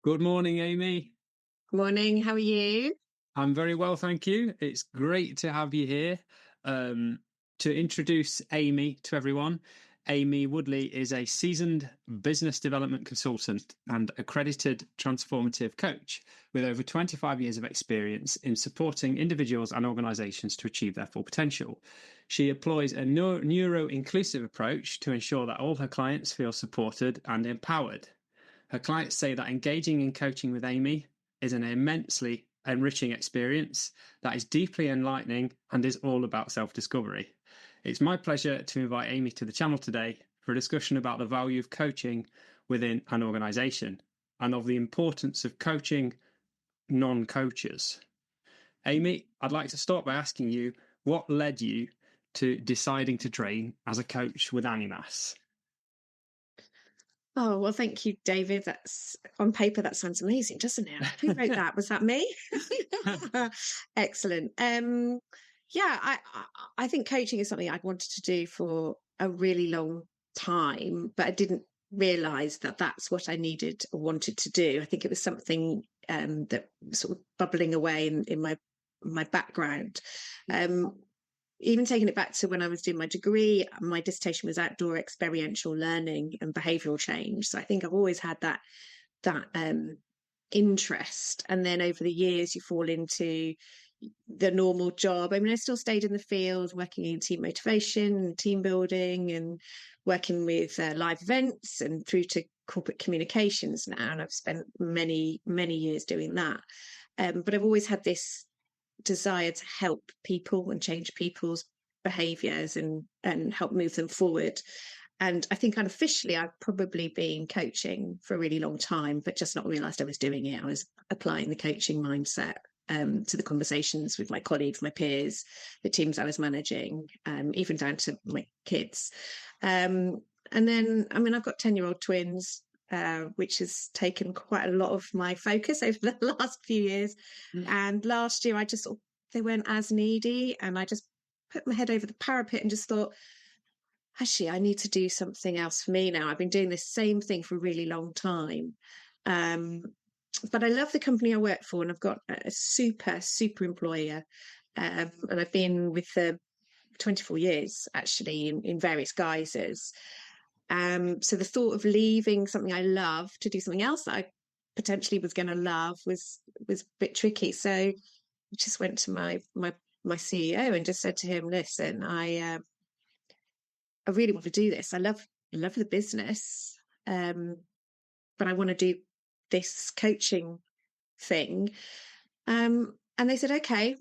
Good morning, Aimee. Morning, how are you? I'm very well, thank you. It's great to have you here. To introduce Aimee to everyone, Aimee Woodley is a seasoned business development consultant and accredited transformative coach with over 25 years of experience in supporting individuals and organisations to achieve their full potential. She employs a neuro-inclusive approach to ensure that all her clients feel supported and empowered. Her clients say that engaging in coaching with Aimee is an immensely enriching experience that is deeply enlightening and is all about self-discovery. It's my pleasure to invite Aimee to the channel today for a discussion about the value of coaching within an organisation and of the importance of coaching non-coaches. Aimee, I'd like to start by asking you, what led you to deciding to train as a coach with Animas? Oh, well, thank you, David. That's on paper, that sounds amazing, doesn't it? Who wrote that? Was that me? Excellent. I think coaching is something I'd wanted to do for a really long time, but I didn't realize that that's what I needed or wanted to do. I think it was something that sort of bubbling away in my background. Even taking it back to when I was doing my degree, my dissertation was outdoor experiential learning and behavioural change. So I think I've always had that interest. And then over the years, you fall into the normal job. I mean, I still stayed in the field, working in team motivation and team building and working with live events and through to corporate communications now. And I've spent many, many years doing that. But I've always had this desire to help people and change people's behaviours and help move them forward. And I think unofficially I've probably been coaching for a really long time, but just not realised I was doing it. I was applying the coaching mindset to the conversations with my colleagues, my peers, the teams I was managing, even down to my kids. And then, I mean, I've got 10-year-old twins, which has taken quite a lot of my focus over the last few years. And last year, they weren't as needy, and I just put my head over the parapet and just thought, actually, I need to do something else for me now. I've been doing the same thing for a really long time. But I love the company I work for, and I've got a super, super employer. And I've been with them 24 years, actually, in various guises. So the thought of leaving something I love to do something else that I potentially was going to love was a bit tricky. So I just went to my CEO and just said to him, listen, I really want to do this. I love the business, but I want to do this coaching thing. And they said, okay,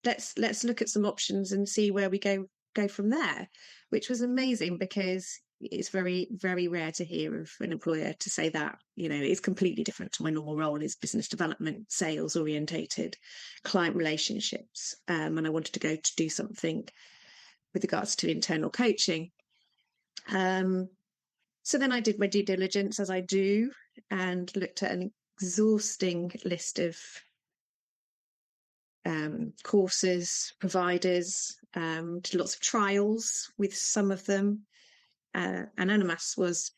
let's look at some options and see where we go from there, which was amazing because it's very, very rare to hear of an employer to say that. You know, it's completely different to my normal role is business development, sales orientated, client relationships. And I wanted to go to do something with regards to internal coaching. So then I did my due diligence, as I do, and looked at an exhausting list of courses, providers, did lots of trials with some of them. And Animas was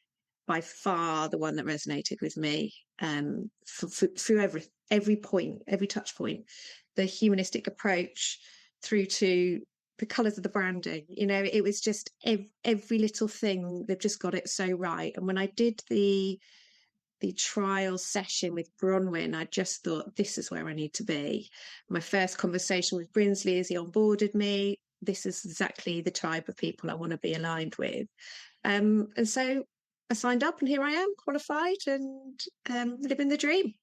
by far the one that resonated with me through every point, every touch point, the humanistic approach through to the colours of the branding. You know, it was just every little thing. They've just got it so right. And when I did the trial session with Bronwyn, I just thought, this is where I need to be. My first conversation with Brinsley as he onboarded me, this is exactly the type of people I want to be aligned with. And so I signed up, and here I am, qualified and living the dream.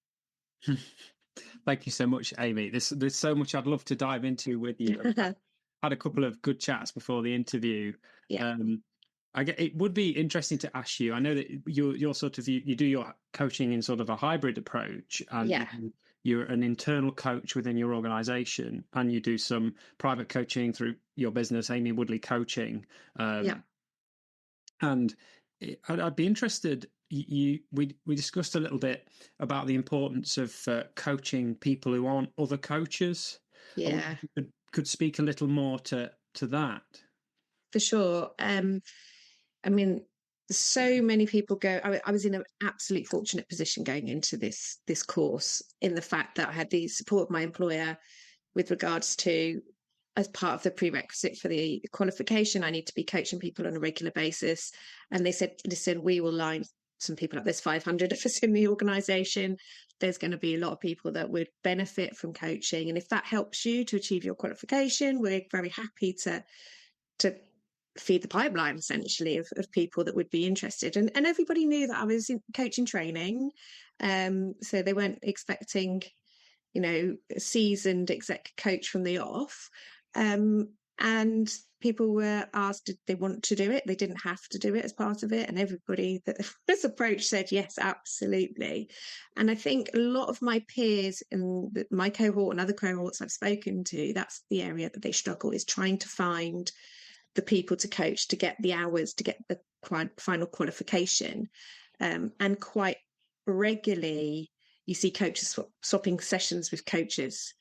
Thank you so much, Aimee. There's so much I'd love to dive into with you. I've had a couple of good chats before the interview. Yeah. It would be interesting to ask you. I know that you're sort of you do your coaching in sort of a hybrid approach, and you're an internal coach within your organisation, and you do some private coaching through your business, Aimee Woodley Coaching. And I'd be interested. We discussed a little bit about the importance of coaching people who aren't other coaches. Yeah, you could speak a little more to that. For sure. I mean, so many people go. I was in an absolutely fortunate position going into this course, in the fact that I had the support of my employer with regards to, as part of the prerequisite for the qualification, I need to be coaching people on a regular basis. And they said, listen, we will line some people up. There's 500 of us in the organisation. There's going to be a lot of people that would benefit from coaching. And if that helps you to achieve your qualification, we're very happy to feed the pipeline, essentially, of people that would be interested. And everybody knew that I was in coaching training. So they weren't expecting, a seasoned exec coach from the off. And people were asked, did they want to do it? They didn't have to do it as part of it. And everybody that was approached said, yes, absolutely. And I think a lot of my peers in my cohort and other cohorts I've spoken to, that's the area that they struggle, is trying to find the people to coach, to get the hours, to get the final qualification. And quite regularly, you see coaches swapping sessions with coaches,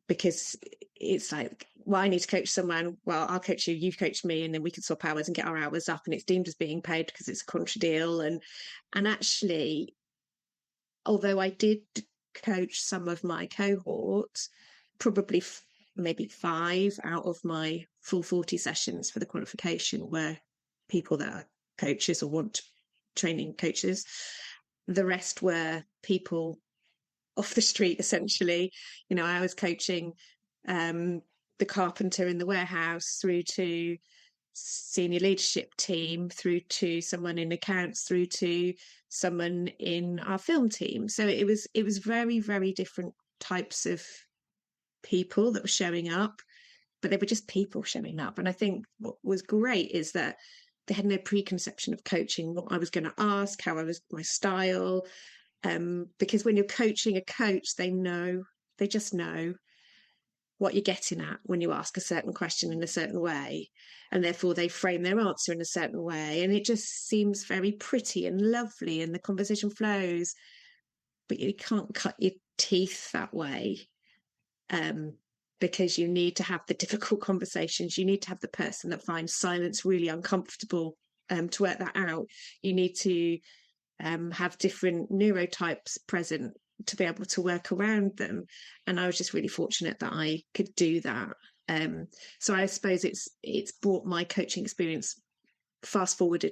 because it's like, well, I need to coach someone. Well, I'll coach you, you coach me, and then we can swap hours and get our hours up, and it's deemed as being paid because it's a contra deal. And actually, although I did coach some of my cohorts, probably maybe 5 out of my full 40 sessions for the qualification were people that are coaches or want training coaches. The rest were people off the street, essentially. I was coaching the carpenter in the warehouse, through to senior leadership team, through to someone in accounts, through to someone in our film team. So it was very, very different types of people that were showing up, but they were just people showing up. And I think what was great is that they had no preconception of coaching, what I was going to ask, how I was, my style. Because when you're coaching a coach, they just know what you're getting at when you ask a certain question in a certain way, and therefore they frame their answer in a certain way, and it just seems very pretty and lovely, and the conversation flows, but you can't cut your teeth that way, because you need to have the difficult conversations. You need to have the person that finds silence really uncomfortable, to work that out. You need to have different neurotypes present to be able to work around them. And I was just really fortunate that I could do that. So I suppose it's brought my coaching experience, fast forwarded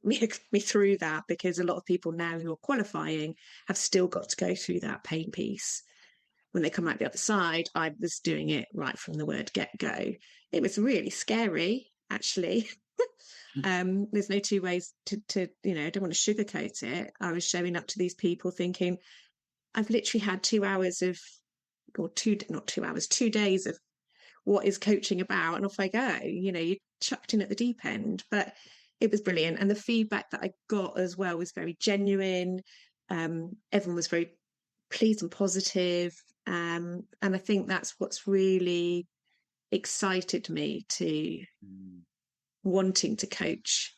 me through that, because a lot of people now who are qualifying have still got to go through that pain piece. When they come out the other side, I was doing it right from the word get-go. It was really scary, actually. There's no two ways to I don't want to sugarcoat it. I was showing up to these people thinking, I've literally had 2 hours of, or not 2 hours, 2 days of what is coaching about, and off I go. You're chucked in at the deep end. But it was brilliant, and the feedback that I got as well was very genuine. Everyone was very pleased and positive, and I think that's what's really excited me to wanting to coach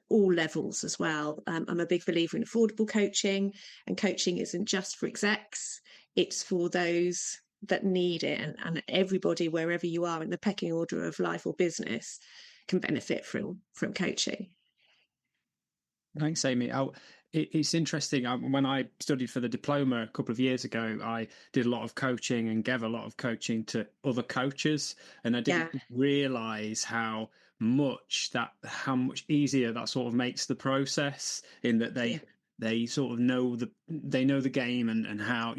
all levels as well. I'm a big believer in affordable coaching, and coaching isn't just for execs, it's for those that need it, and everybody, wherever you are in the pecking order of life or business, can benefit from coaching. Thanks, Aimee. It's interesting. When I studied for the diploma a couple of years ago, I did a lot of coaching and gave a lot of coaching to other coaches, and I didn't realise how much easier that sort of makes the process, in that they sort of know the game, and how,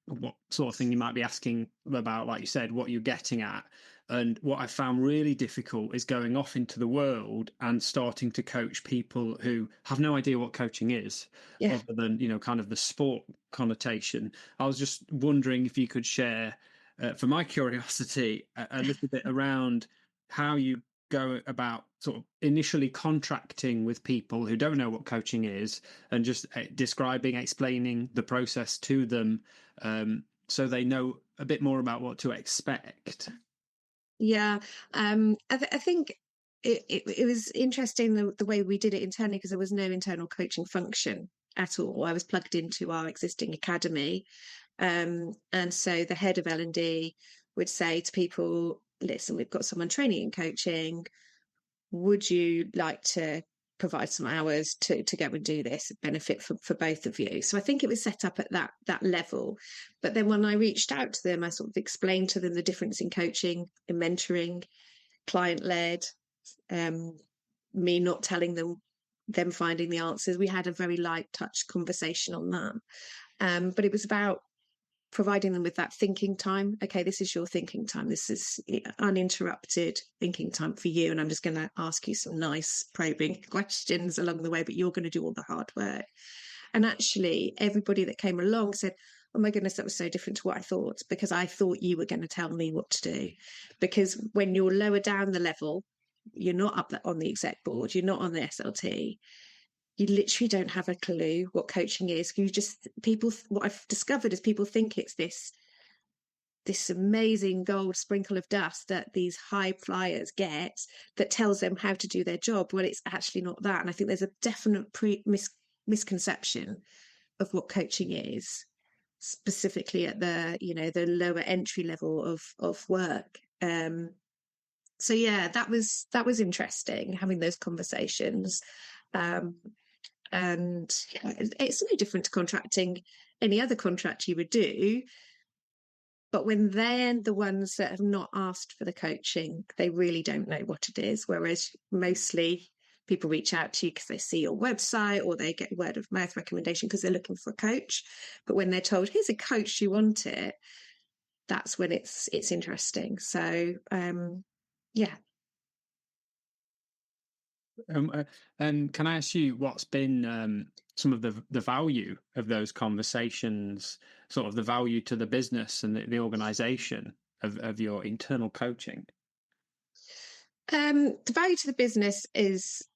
what sort of thing you might be asking about, like you said, what you're getting at. And what I found really difficult is going off into the world and starting to coach people who have no idea what coaching is, other than, kind of the sport connotation. I was just wondering if you could share, for my curiosity, a little bit around how you go about sort of initially contracting with people who don't know what coaching is, and just explaining the process to them, so they know a bit more about what to expect. Yeah, I think it was interesting the way we did it internally, because there was no internal coaching function at all. I was plugged into our existing academy, and so the head of L&D would say to people, listen, we've got someone training in coaching. Would you like to provide some hours to go and do this, benefit for both of you. So I think it was set up at that level. But then when I reached out to them, I sort of explained to them the difference in coaching and mentoring, client-led, me not telling them finding the answers. We had a very light touch conversation on that. But it was about providing them with that thinking time. Okay, this is your thinking time. This is uninterrupted thinking time for you. And I'm just going to ask you some nice probing questions along the way, but you're going to do all the hard work. And actually, everybody that came along said, oh my goodness, that was so different to what I thought, because I thought you were going to tell me what to do. Because when you're lower down the level, you're not up on the exec board, you're not on the SLT, you literally don't have a clue what coaching is. What I've discovered is people think it's this amazing gold sprinkle of dust that these high flyers get that tells them how to do their job. Well, it's actually not that. And I think there's a definite misconception of what coaching is, specifically at the lower entry level of work. So yeah, that was interesting, having those conversations. And it's no different to contracting any other contract you would do. But when they're the ones that have not asked for the coaching, they really don't know what it is. Whereas mostly people reach out to you because they see your website, or they get word of mouth recommendation because they're looking for a coach. But when they're told, here's a coach, you want it, that's when it's interesting. So yeah. And can I ask you what's been some of the value of those conversations, sort of the value to the business and the organisation of your internal coaching? The value to the business is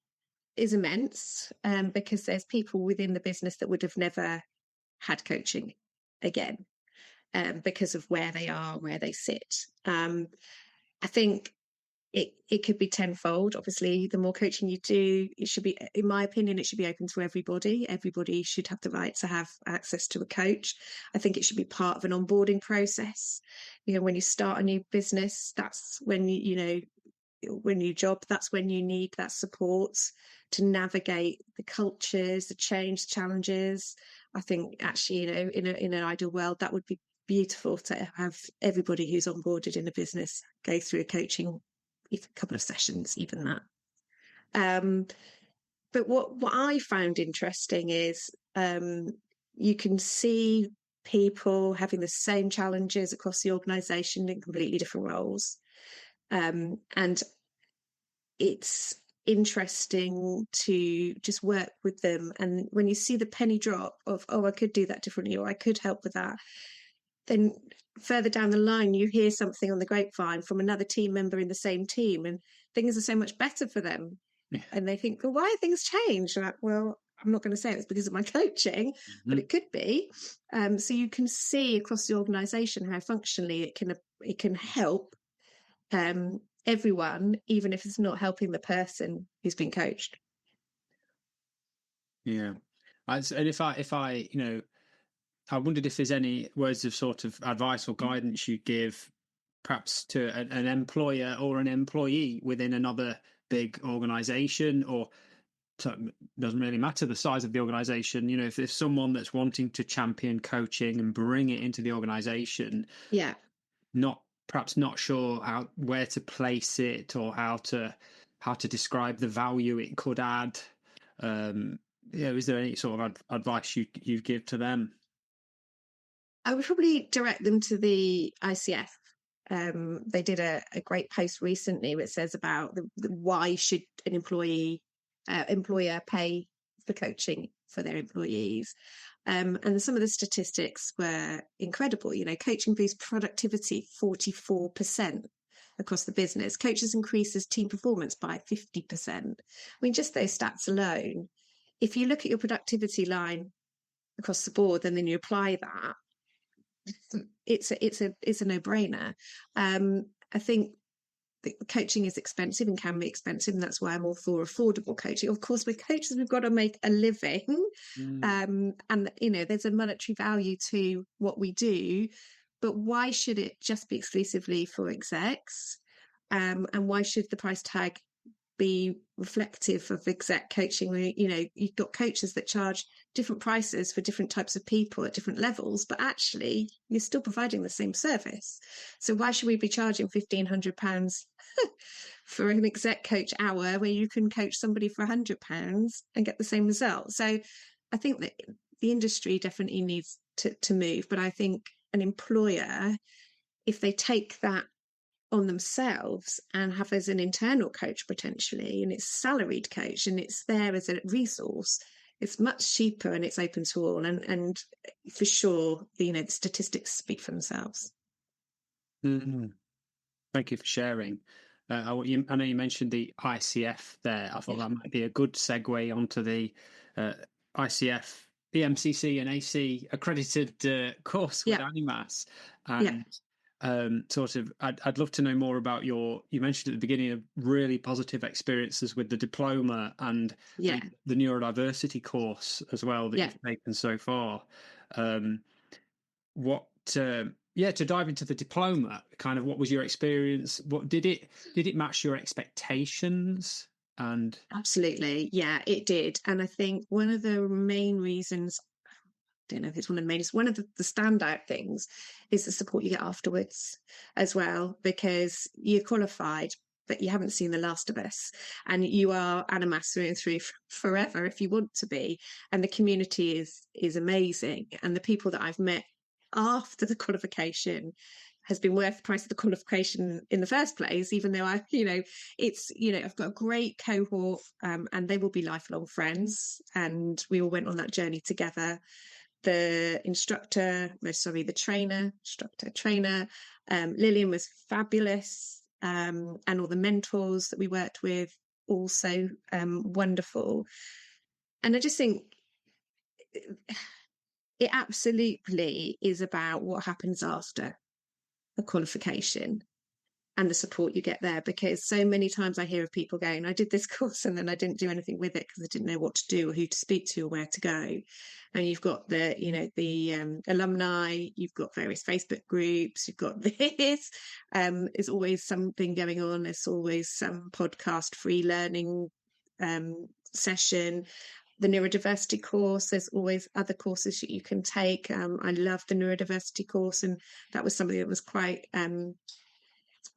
immense, because there's people within the business that would have never had coaching again, because of where they are, where they sit. I think it could be tenfold. Obviously, the more coaching you do, it should be, in my opinion, it should be open to everybody. Everybody should have the right to have access to a coach. I think it should be part of an onboarding process. When you start a new business, that's when when you job, that's when you need that support to navigate the cultures, the change, challenges. I think actually, in an ideal world, that would be beautiful to have everybody who's onboarded in a business go through a coaching, a couple of sessions, even that. But what I found interesting is you can see people having the same challenges across the organisation in completely different roles. And it's interesting to just work with them. And when you see the penny drop of, oh, I could do that differently, or I could help with that, then further down the line, you hear something on the grapevine from another team member in the same team, and things are so much better for them. Yeah. And they think, well, why have things changed? Like, well, I'm not going to say it's because of my coaching, but it could be. So you can see across the organisation how functionally it can help everyone, even if it's not helping the person who's been coached. Yeah. And if I I wondered if there's any words of sort of advice or guidance you'd give perhaps to an employer or an employee within another big organization, or doesn't really matter the size of the organization. If there's someone that's wanting to champion coaching and bring it into the organization, yeah, perhaps not sure where to place it, or how to describe the value it could add. Is there any sort of advice you'd give to them? I would probably direct them to the ICF. They did a great post recently which says about the why should an employer pay for coaching for their employees. And some of the statistics were incredible. Coaching boosts productivity 44% across the business. Coaches increases team performance by 50%. Just those stats alone, if you look at your productivity line across the board and then you apply that, it's a no-brainer. I think coaching is expensive and can be expensive, and that's why I'm all for affordable coaching. Of course, with coaches, we've got to make a living, and there's a monetary value to what we do. But why should it just be exclusively for execs? And why should the price tag be reflective of exec coaching, where, you know, you've got coaches that charge different prices for different types of people at different levels, but actually you're still providing the same service. So why should we be charging £1,500 for an exec coach hour where you can coach somebody for £100 and get the same result? So I think that the industry definitely needs to move, but I think an employer, if they take that on themselves and have as an internal coach potentially, and it's salaried coach and it's there as a resource, it's much cheaper and it's open to all, and for sure, you know, the statistics speak for themselves. Mm-hmm. Thank you for sharing. I know you mentioned the ICF there. I thought that might be a good segue onto the ICF, EMCC and AC accredited course with Animas. And sort of, I'd love to know more about you mentioned at the beginning of really positive experiences with the diploma and the neurodiversity course as well that you've taken so far. To dive into the diploma, kind of what was your experience? What did it match your expectations? And absolutely, yeah, it did. And I think one of the main reasons, don't know if it's one of the main, one of the standout things is the support you get afterwards as well, because you're qualified, but you haven't seen the last of us, and you are Animas through and through forever if you want to be. And the community is amazing, and the people that I've met after the qualification has been worth the price of the qualification in the first place, even though I've got a great cohort, and they will be lifelong friends, and we all went on that journey together. The trainer, Lillian was fabulous, and all the mentors that we worked with, also wonderful. And I just think it absolutely is about what happens after a qualification and the support you get there, because so many times I hear of people going, I did this course and then I didn't do anything with it because I didn't know what to do or who to speak to or where to go. And you've got the alumni, you've got various Facebook groups, you've got this, there's always something going on. There's always some podcast free learning session. The neurodiversity course, there's always other courses that you can take. I love the neurodiversity course, and that was something that was quite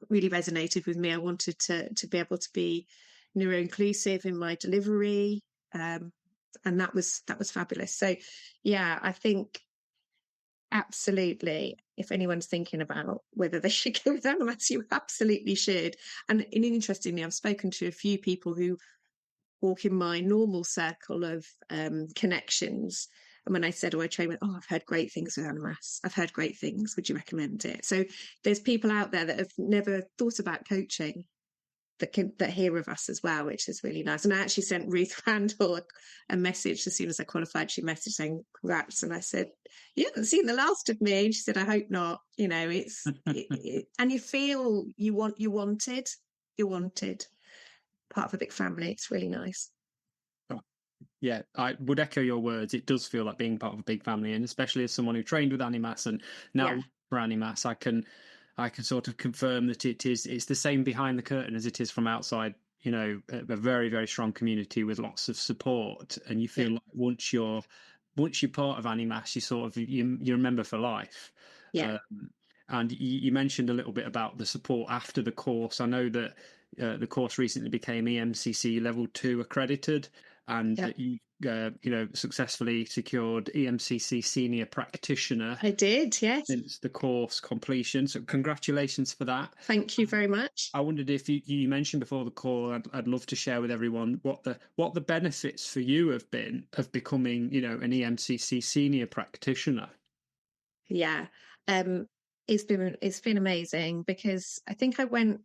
really resonated with me. I wanted to be able to be neuro-inclusive in my delivery, and that was fabulous. So yeah, I think absolutely, if anyone's thinking about whether they should go with Animas, you absolutely should. And interestingly, I've spoken to a few people who walk in my normal circle of connections. And when I said, I train with, I've heard great things with Animas. I've heard great things. Would you recommend it? So there's people out there that have never thought about coaching that hear of us as well, which is really nice. And I actually sent Ruth Randall a message as soon as I qualified. She messaged saying congrats, and I said, you haven't seen the last of me. And she said, I hope not. You know, it's and you feel you're wanted part of a big family. It's really nice. Yeah, I would echo your words. It does feel like being part of a big family, and especially as someone who trained with Animas and now for Animas, I can sort of confirm that it's the same behind the curtain as it is from outside. You know, a very, very strong community with lots of support, and you feel like once you're part of Animas, you sort of you're a member for life. Yeah. And you mentioned a little bit about the support after the course. I know that the course recently became EMCC Level 2 accredited, and that you successfully secured EMCC Senior Practitioner. I did, yes. Since the course completion. So congratulations for that. Thank you very much. I wondered if you mentioned before the call, I'd love to share with everyone what the benefits for you have been of becoming, an EMCC Senior Practitioner. Yeah. It's been amazing, because I think when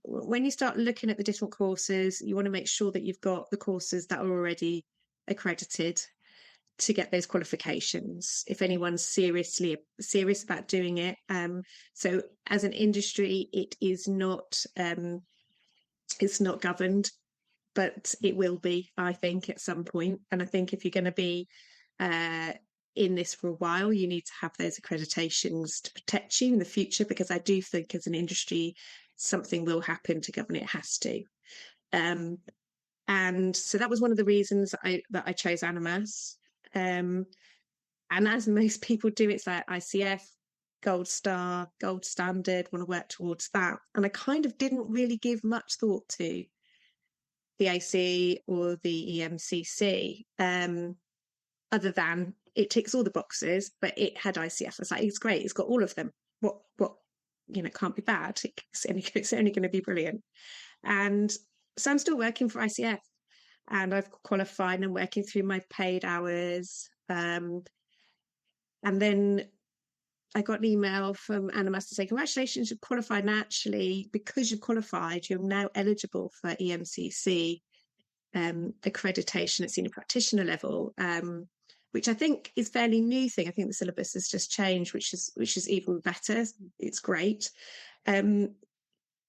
you start looking at the different courses, you want to make sure that you've got the courses that are already accredited to get those qualifications if anyone's serious about doing it. So as an industry, it is not it's not governed, but it will be, I think, at some point. And I think if you're going to be in this for a while, you need to have those accreditations to protect you in the future, because I do think as an industry, something will happen to govern it. Has to. And so that was one of the reasons that I chose Animas. And as most people do, it's like ICF, gold star, gold standard, want to work towards that. And I kind of didn't really give much thought to the AC or the EMCC, other than it ticks all the boxes, but it had ICF. I was like, it's great, it's got all of them. What it can't be bad. It's only going to be brilliant. And so I'm still working for ICF, and I've qualified and I'm working through my paid hours. And then I got an email from Animas to say, congratulations, you've qualified. And actually, because you've qualified, you're now eligible for EMCC accreditation at senior practitioner level, which I think is a fairly new thing. I think the syllabus has just changed, which is even better. It's great. And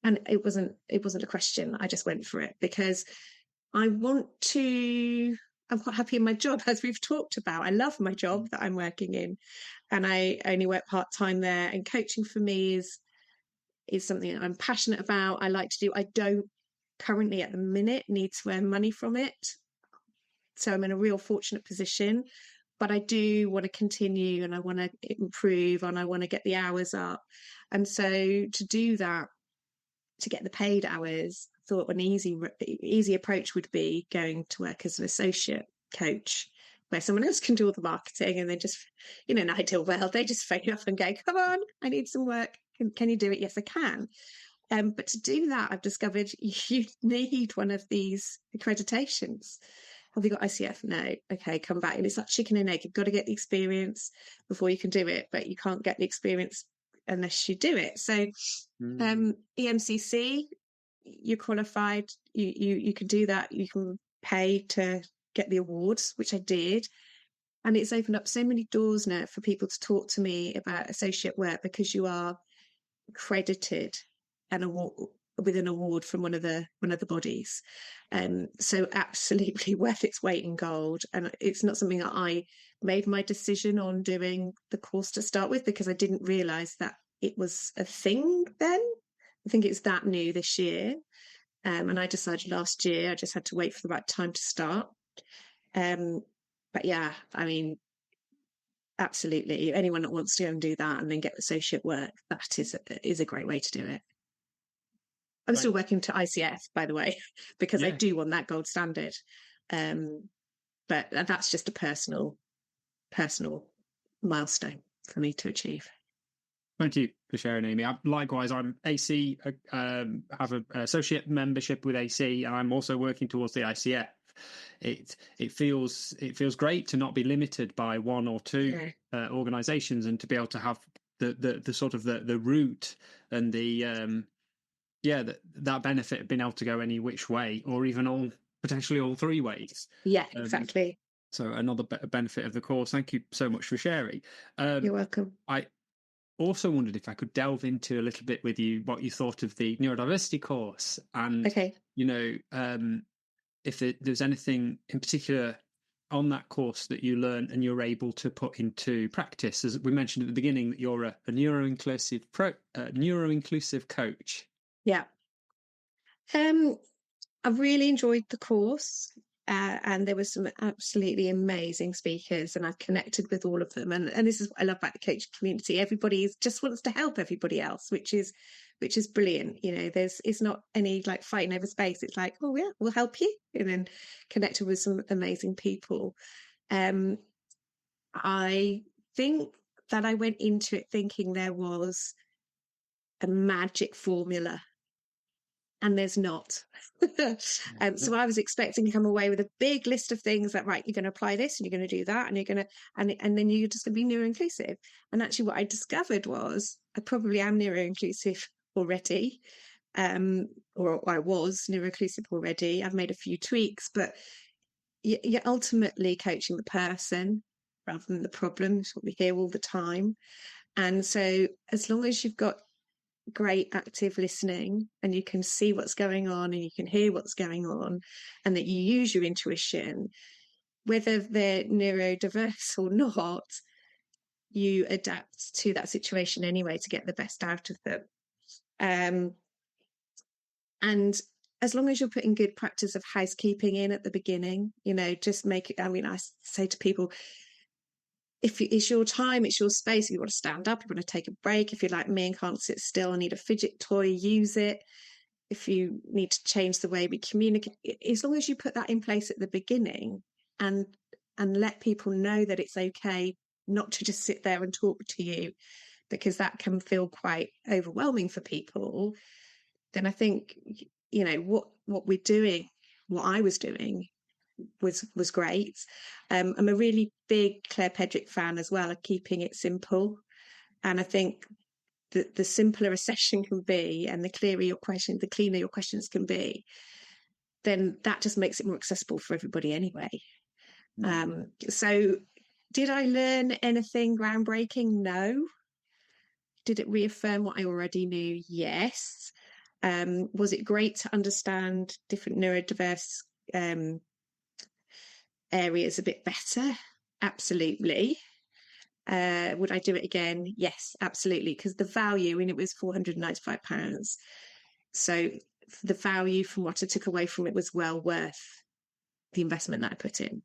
it wasn't a question. I just went for it because I'm quite happy in my job, as we've talked about. I love my job that I'm working in, and I only work part-time there. And coaching for me is something that I'm passionate about. I like to do. I don't currently at the minute need to earn money from it. So I'm in a real fortunate position, but I do want to continue, and I want to improve, and I want to get the hours up. And so to do that, to get the paid hours, I thought an easy approach would be going to work as an associate coach, where someone else can do all the marketing, and then just, in an ideal world, they just phone you up and go, come on, I need some work. Can you do it? Yes, I can. But to do that, I've discovered you need one of these accreditations. Have you got ICF? No. Okay, come back. And it's like chicken and egg. You've got to get the experience before you can do it, but you can't get the experience unless you do it. So EMCC, you're qualified. You can do that. You can pay to get the awards, which I did. And it's opened up so many doors now for people to talk to me about associate work, because you are accredited with an award from one of the bodies. So absolutely worth its weight in gold. And it's not something that I made my decision on doing the course to start with, because I didn't realize that it was a thing then. I think it's that new this year. And I decided last year. I just had to wait for the right time to start. But yeah, I mean, absolutely, anyone that wants to go and do that and then get associate work, that is a great way to do it. I'm still working to ICF, by the way, because I do want that gold standard. But that's just a personal milestone for me to achieve. Thank you for sharing, Aimee. Likewise, I'm AC, have an associate membership with AC, and I'm also working towards the ICF. It feels great to not be limited by one or two organisations, and to be able to have the sort of the route and the that benefit of being able to go any which way, or even potentially all three ways. Yeah, exactly. So another benefit of the course. Thank you so much for sharing. You're welcome. I also wondered if I could delve into a little bit with you what you thought of the neurodiversity course, and if there's anything in particular on that course that you learn and you're able to put into practice. As we mentioned at the beginning, that you're a neuro-inclusive coach. Yeah. I've really enjoyed the course, and there were some absolutely amazing speakers, and I've connected with all of them. And this is what I love about the coaching community. Everybody just wants to help everybody else, which is brilliant. It's not any like fighting over space. It's like, oh yeah, we'll help you, and then connected with some amazing people. I think that I went into it thinking there was a magic formula, and there's not. So I was expecting to come away with a big list of things that, right, you're going to apply this and you're going to do that, and you're going to, and then you're just going to be neuro-inclusive. And actually what I discovered was I probably am neuro-inclusive already, or I was neuro-inclusive already. I've made a few tweaks, but you're ultimately coaching the person rather than the problem. It's what we hear all the time. And so as long as you've got great active listening, and you can see what's going on and you can hear what's going on, and that you use your intuition, whether they're neurodiverse or not, you adapt to that situation anyway to get the best out of them. And as long as you're putting good practice of housekeeping in at the beginning, just make it. I mean, I say to people, if it's your time, it's your space. If you want to stand up, you want to take a break. If you're like me and can't sit still and need a fidget toy, use it. If you need to change the way we communicate, as long as you put that in place at the beginning and let people know that it's okay not to just sit there and talk to you, because that can feel quite overwhelming for people, then I think, what we're doing, what I was doing was great. I'm a really big Claire Pedrick fan as well of keeping it simple. And I think the simpler a session can be and the clearer your question, the cleaner your questions can be, then that just makes it more accessible for everybody anyway. So did I learn anything groundbreaking? No. Did it reaffirm what I already knew? Yes. Was it great to understand different neurodiverse areas a bit better? Absolutely. Would I do it again? Yes, absolutely. Because the value, it was £495. So the value from what I took away from it was well worth the investment that I put in.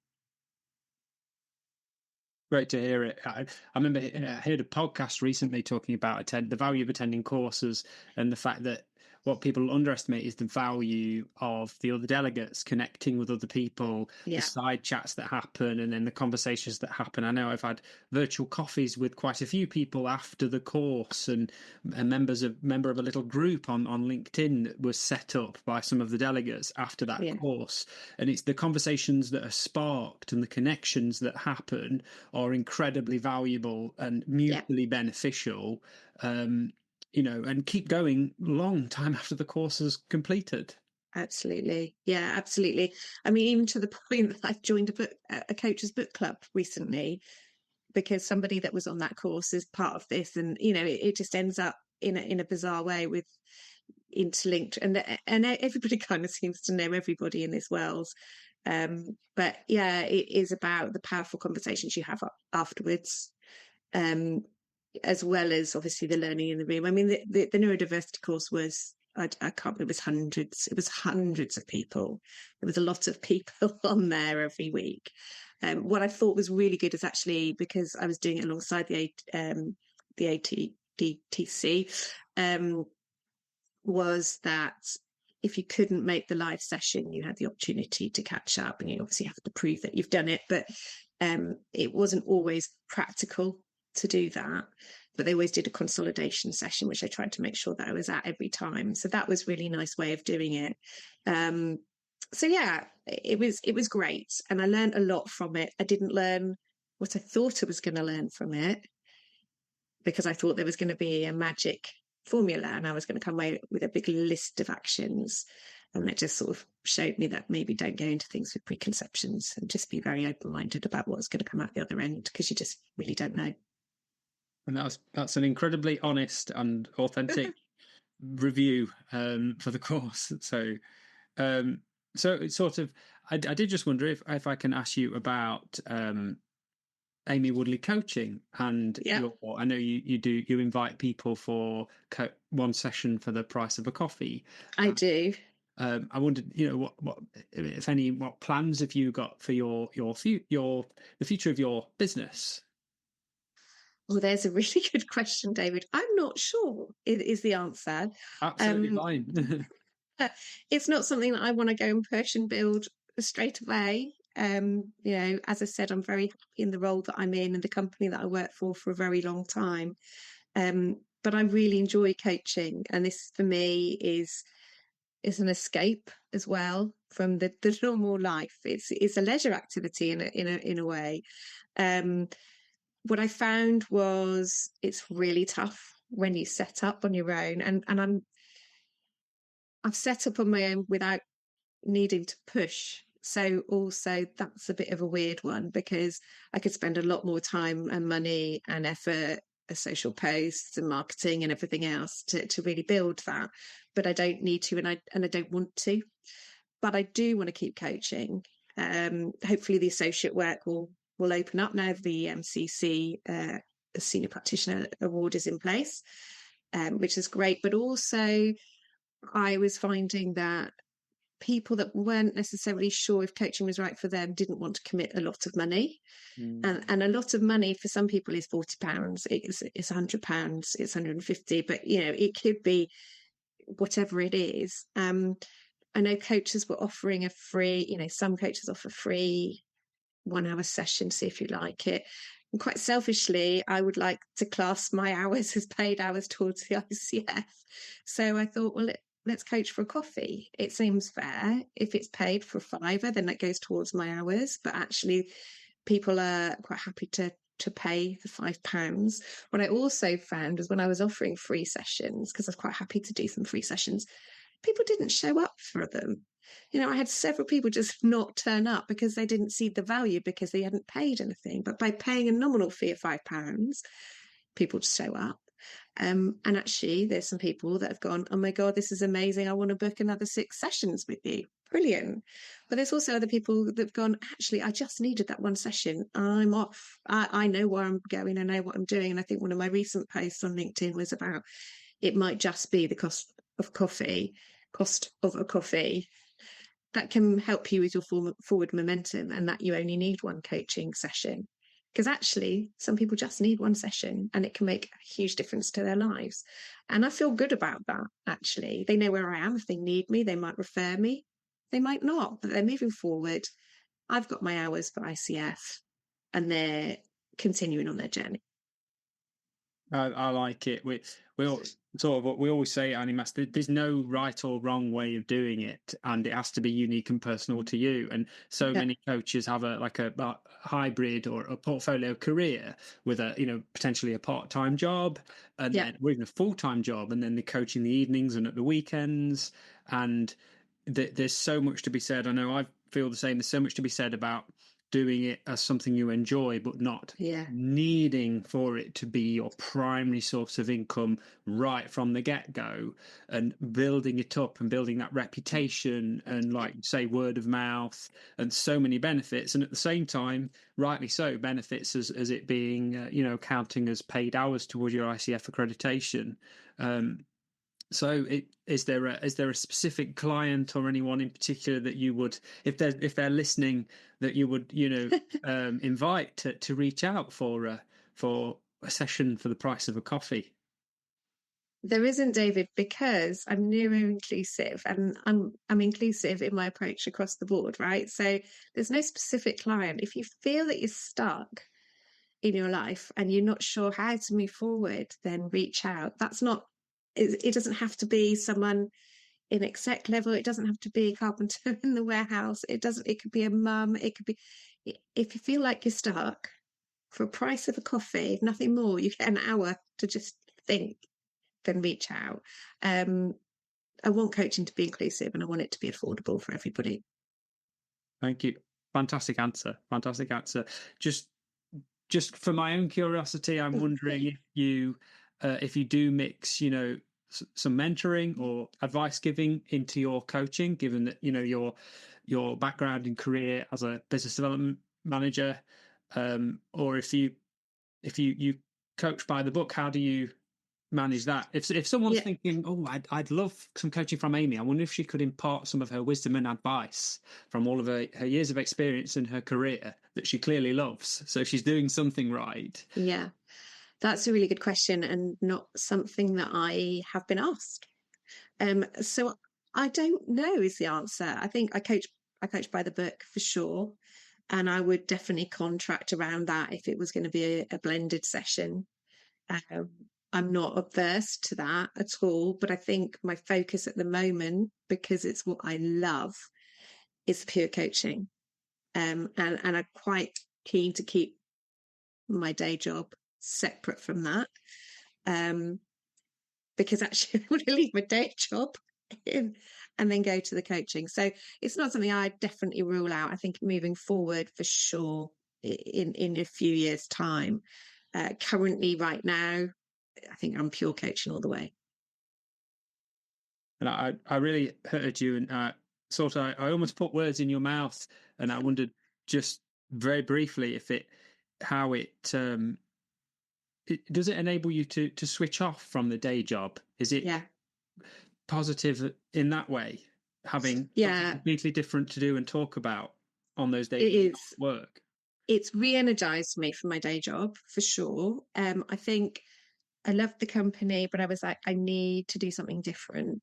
Great to hear it. I remember I heard a podcast recently talking about the value of attending courses, and the fact that what people underestimate is the value of the other delegates connecting with other people, the side chats that happen, and then the conversations that happen. I know I've had virtual coffees with quite a few people after the course, and a member of a little group on LinkedIn was set up by some of the delegates after that course. And it's the conversations that are sparked and the connections that happen are incredibly valuable and mutually beneficial. And keep going long time after the course is completed. Absolutely. Yeah, absolutely. I mean, even to the point that I've joined a coach's book club recently, because somebody that was on that course is part of this, and it just ends up in a bizarre way with interlinked, and everybody kind of seems to know everybody in this world. But yeah, it is about the powerful conversations you have afterwards. As well as obviously the learning in the room. I mean, the neurodiversity course was, I can't believe it was hundreds of people. There was a lot of people on there every week. What I thought was really good is actually, because I was doing it alongside the ATDTC, was that if you couldn't make the live session, you had the opportunity to catch up, and you obviously have to prove that you've done it, but it wasn't always practical to do that, but they always did a consolidation session, which I tried to make sure that I was at every time. So that was really nice way of doing it. So yeah, it was great, and I learned a lot from it. I didn't learn what I thought I was going to learn from it, because I thought there was going to be a magic formula and I was going to come away with a big list of actions. And it just sort of showed me that maybe don't go into things with preconceptions and just be very open-minded about what's going to come out the other end, because you just really don't know. And that's an incredibly honest and authentic review for the course. So it's sort of, I did just wonder if I can ask you about Aimee Woodley coaching, and I know you invite people for one session for the price of a coffee. I do. I wondered, what if any, what plans have you got for the future of your business? Well, there's a really good question, David. I'm not sure is the answer. Absolutely fine. It's not something that I want to go and push and build straight away. As I said, I'm very happy in the role that I'm in and the company that I work for a very long time. But I really enjoy coaching, and this for me is an escape as well from the normal life. It's a leisure activity in a way. What I found was it's really tough when you set up on your own, and I've set up on my own without needing to push. So also that's a bit of a weird one, because I could spend a lot more time and money and effort, social posts and marketing and everything else to really build that. But I don't need to, and I don't want to. But I do want to keep coaching. Hopefully the associate work will open up now the MCC Senior Practitioner Award is in place, which is great. But also I was finding that people that weren't necessarily sure if coaching was right for them didn't want to commit a lot of money. And a lot of money for some people is £40, it's £100, it's 150, but it could be whatever it is. I know coaches were offering a free, some coaches offer free 1 hour session, see if you like it. And quite selfishly, I would like to class my hours as paid hours towards the ICF. So I thought, well, let's coach for a coffee. It seems fair. If it's paid for £5, then that goes towards my hours. But actually, people are quite happy to pay the £5. What I also found is when I was offering free sessions, because I was quite happy to do some free sessions, people didn't show up for them. I had several people just not turn up because they didn't see the value because they hadn't paid anything. But by paying a nominal fee of £5, people just show up. And actually, there's some people that have gone, oh my God, this is amazing. I want to book another 6 sessions with you. Brilliant. But there's also other people that have gone, actually, I just needed that one session. I'm off. I know where I'm going. I know what I'm doing. And I think one of my recent posts on LinkedIn was about it might just be the cost of a coffee that can help you with your forward momentum, and that you only need one coaching session. Because actually, some people just need one session and it can make a huge difference to their lives. And I feel good about that, actually. They know where I am. If they need me, they might refer me. They might not, but they're moving forward. I've got my hours for ICF and they're continuing on their journey. I like it. We all, sort of what we always say, Animas, there's no right or wrong way of doing it, and it has to be unique and personal to you. And so many coaches have a hybrid or a portfolio career with a potentially a part-time job and then or even a full-time job, and then they coach in the evenings and at the weekends. And there's so much to be said. I know I feel the same. There's so much to be said about doing it as something you enjoy, but not needing for it to be your primary source of income right from the get-go, and building it up and building that reputation and, like say, word of mouth, and so many benefits. And at the same time, rightly so, benefits as it being counting as paid hours towards your ICF accreditation. So, is there a specific client or anyone in particular that you would, if they're listening, that you would invite to reach out for a session for the price of a coffee? There isn't, David, because I'm neuro-inclusive and I'm inclusive in my approach across the board, right? So there's no specific client. If you feel that you're stuck in your life and you're not sure how to move forward, then reach out. It doesn't have to be someone in exec level. It doesn't have to be a carpenter in the warehouse. It could be a mum. It could be, if you feel like you're stuck, for a price of a coffee, nothing more, you get an hour to just think, then reach out. I want coaching to be inclusive and I want it to be affordable for everybody. Thank you. Fantastic answer. Just for my own curiosity, I'm wondering if you do mix, some mentoring or advice giving into your coaching, given that your background in career as a business development manager, or if you coach by the book. How do you manage that? If someone's thinking, oh, I'd love some coaching from Aimee, I wonder if she could impart some of her wisdom and advice from all of her years of experience in her career that she clearly loves, so she's doing something right. Yeah, that's a really good question and not something that I have been asked. So I don't know is the answer. I think I coach by the book for sure, and I would definitely contract around that if it was going to be a blended session. I'm not averse to that at all, but I think my focus at the moment, because it's what I love, is pure coaching. And I'm quite keen to keep my day job separate from that. Because actually I want to leave my day job in and then go to the coaching. So it's not something I definitely rule out. I think moving forward for sure in a few years' time. Currently, right now, I think I'm pure coaching all the way. And I really heard you, and I almost put words in your mouth, and I wondered just very briefly how it does it enable you to switch off from the day job? Is it positive in that way? having something Yeah, completely different to do and talk about on those days it when you're is. not at work. It's re-energized me for my day job for sure. I think I loved the company, but I was like, I need to do something different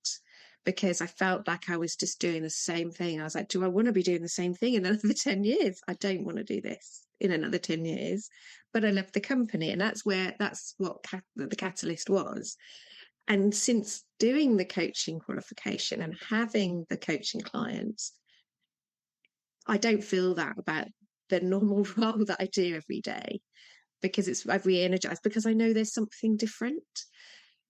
because I felt like I was just doing the same thing. I was like, do I want to be doing the same thing in another 10 years? I don't want to do this in another 10 years, but I love the company. And that's what the catalyst was. And since doing the coaching qualification and having the coaching clients, I don't feel that about the normal role that I do every day because I've re-energized because I know there's something different.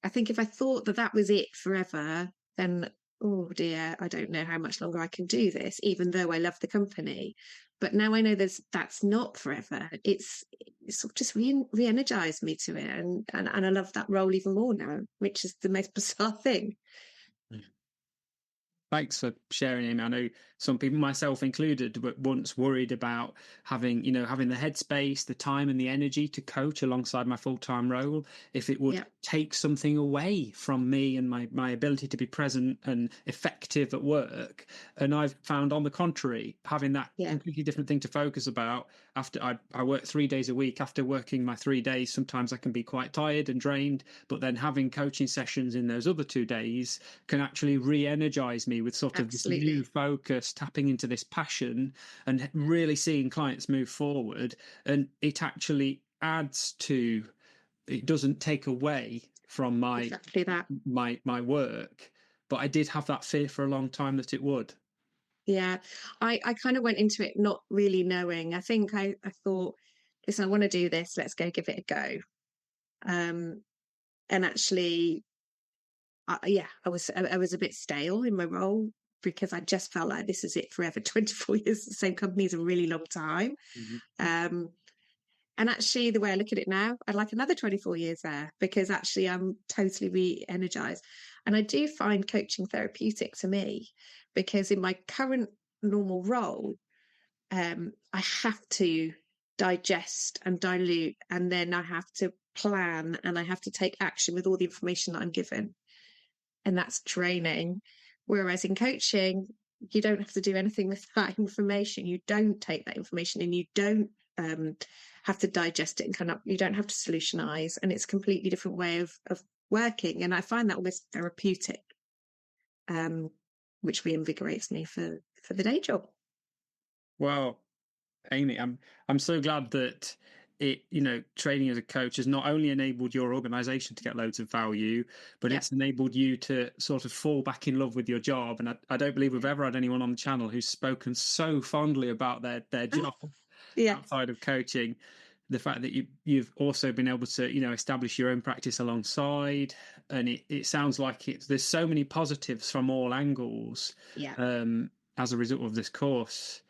I think if I thought that that was it forever, then oh dear, I don't know how much longer I can do this, even though I love the company. But now I know that's not forever. It's sort of just re-energized me to it, and I love that role even more now, which is the most bizarre thing. Thanks for sharing, Amy. I know some people, myself included, were once worried about having the headspace, the time and the energy to coach alongside my full-time role, if it would Yeah, take something away from me and my ability to be present and effective at work. And I've found, on the contrary, having that yeah, completely different thing to focus about. After I work 3 days a week, after working my 3 days, sometimes I can be quite tired and drained, but then having coaching sessions in those other 2 days can actually re-energize me with sort of this new absolutely. focus, tapping into this passion and really seeing clients move forward. And it actually adds to, it doesn't take away from Exactly that. my work, but I did have that fear for a long time that it would. Yeah, I kind of went into it not really knowing. I think I thought, listen, I want to do this. Let's go give it a go. Um, and actually, yeah, I was a bit stale in my role because I just felt like this is it forever. 24 years, the same company is a really long time. Mhm. Um, and actually, the way I look at it now, I'd like another 24 years there because actually I'm totally re-energized. And I do find coaching therapeutic to me because in my current normal role, I have to digest and dilute, and then I have to plan and I have to take action with all the information that I'm given. And that's draining. Whereas in coaching, you don't have to do anything with that information. You don't take that information and you don't have to digest it and you don't have to solutionize. And it's a completely different way of working. And I find that almost therapeutic, um, which reinvigorates me for the day job. Well, Amy, I'm so glad that training as a coach has not only enabled your organization to get loads of value, but Yeah. it's enabled you to sort of fall back in love with your job. And I don't believe we've ever had anyone on the channel who's spoken so fondly about their job Yeah. outside of coaching. The fact that you've also been able to, establish your own practice alongside, and it sounds like there's so many positives from all angles, Yeah. as a result of this course.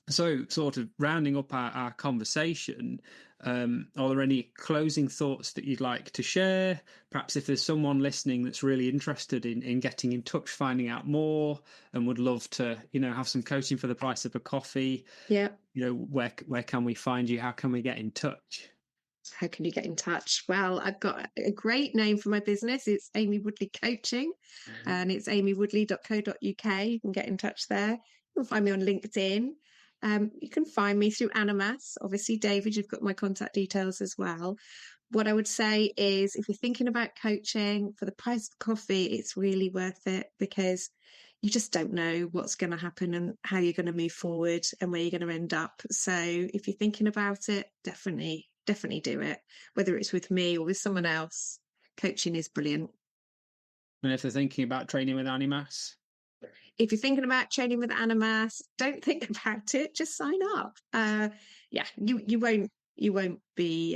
So, sort of rounding up our conversation, are there any closing thoughts that you'd like to share? Perhaps if there's someone listening that's really interested in getting in touch, finding out more, and would love to, have some coaching for the price of a coffee, Yeah. where can we find you? How can we get in touch? How can you get in touch? Well, I've got a great name for my business. It's Aimee Woodley Coaching, and it's amywoodley.co.uk. You can get in touch there. You can find me on LinkedIn. You can find me through Animas. Obviously, David, you've got my contact details as well. What I would say is if you're thinking about coaching for the price of coffee, it's really worth it because you just don't know what's going to happen and how you're going to move forward and where you're going to end up. So if you're thinking about it, definitely do it, whether it's with me or with someone else. Coaching is brilliant. And if they're thinking about training with Animas? If you're thinking about training with Animas, don't think about it. Just sign up. Yeah, you won't be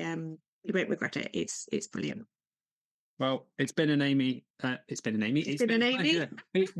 you won't regret it. It's brilliant. Well, it's been an Amy. It's been It's been an a Aimee. pleasure.